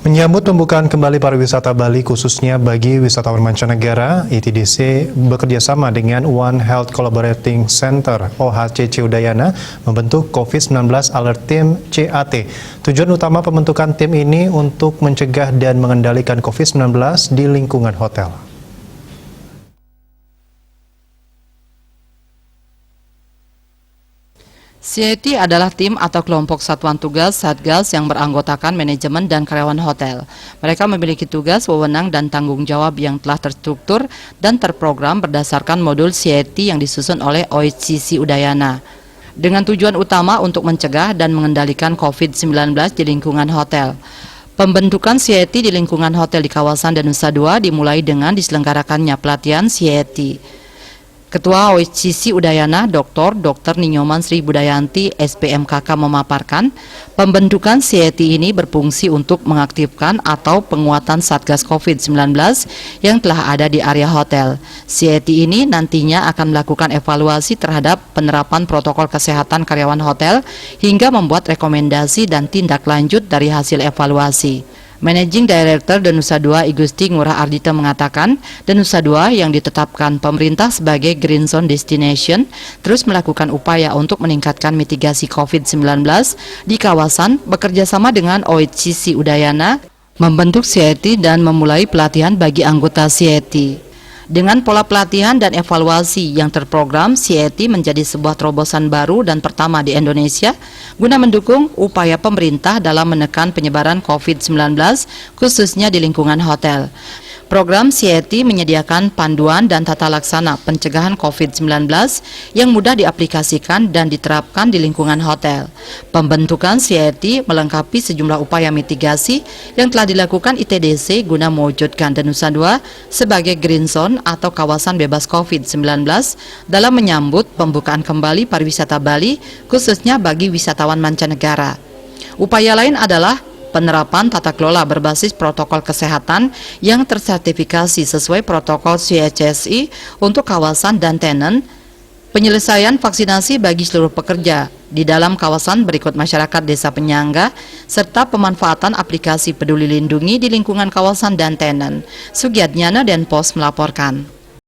Menyambut pembukaan kembali pariwisata Bali khususnya bagi wisatawan mancanegara, ITDC bekerjasama dengan One Health Collaborating Center OHCC Udayana membentuk COVID-19 Alert Team CAT. Tujuan utama pembentukan tim ini untuk mencegah dan mengendalikan COVID-19 di lingkungan hotel. CAT adalah tim atau kelompok satuan tugas Satgas yang beranggotakan manajemen dan karyawan hotel. Mereka memiliki tugas, wewenang, dan tanggung jawab yang telah terstruktur dan terprogram berdasarkan modul CAT yang disusun oleh OHCC Udayana. Dengan tujuan utama untuk mencegah dan mengendalikan COVID-19 di lingkungan hotel. Pembentukan CAT di lingkungan hotel di kawasan Danusa II dimulai dengan diselenggarakannya pelatihan CAT. Ketua OHCC Udayana, Dr. Ninyoman Sri Budayanti, SPMKK memaparkan, pembentukan CAT ini berfungsi untuk mengaktifkan atau penguatan Satgas COVID-19 yang telah ada di area hotel. CAT ini nantinya akan melakukan evaluasi terhadap penerapan protokol kesehatan karyawan hotel hingga membuat rekomendasi dan tindak lanjut dari hasil evaluasi. Managing Director Danusa II Igusti Ngurah Ardita mengatakan, Danusa II yang ditetapkan pemerintah sebagai Green Zone Destination terus melakukan upaya untuk meningkatkan mitigasi COVID-19 di kawasan bekerjasama dengan OHCC Udayana, membentuk CAT dan memulai pelatihan bagi anggota CAT. Dengan pola pelatihan dan evaluasi yang terprogram, CAT menjadi sebuah terobosan baru dan pertama di Indonesia guna mendukung upaya pemerintah dalam menekan penyebaran COVID-19 khususnya di lingkungan hotel. Program CAT menyediakan panduan dan tata laksana pencegahan COVID-19 yang mudah diaplikasikan dan diterapkan di lingkungan hotel. Pembentukan CAT melengkapi sejumlah upaya mitigasi yang telah dilakukan ITDC guna mewujudkan Danusa II sebagai Green Zone atau kawasan bebas COVID-19 dalam menyambut pembukaan kembali pariwisata Bali khususnya bagi wisatawan mancanegara. Upaya lain adalah penerapan tata kelola berbasis protokol kesehatan yang tersertifikasi sesuai protokol CHSI untuk kawasan dan tenen, penyelesaian vaksinasi bagi seluruh pekerja di dalam kawasan berikut masyarakat desa penyangga, serta pemanfaatan aplikasi Peduli Lindungi di lingkungan kawasan dan tenen. Sugiatnyana Denpos melaporkan.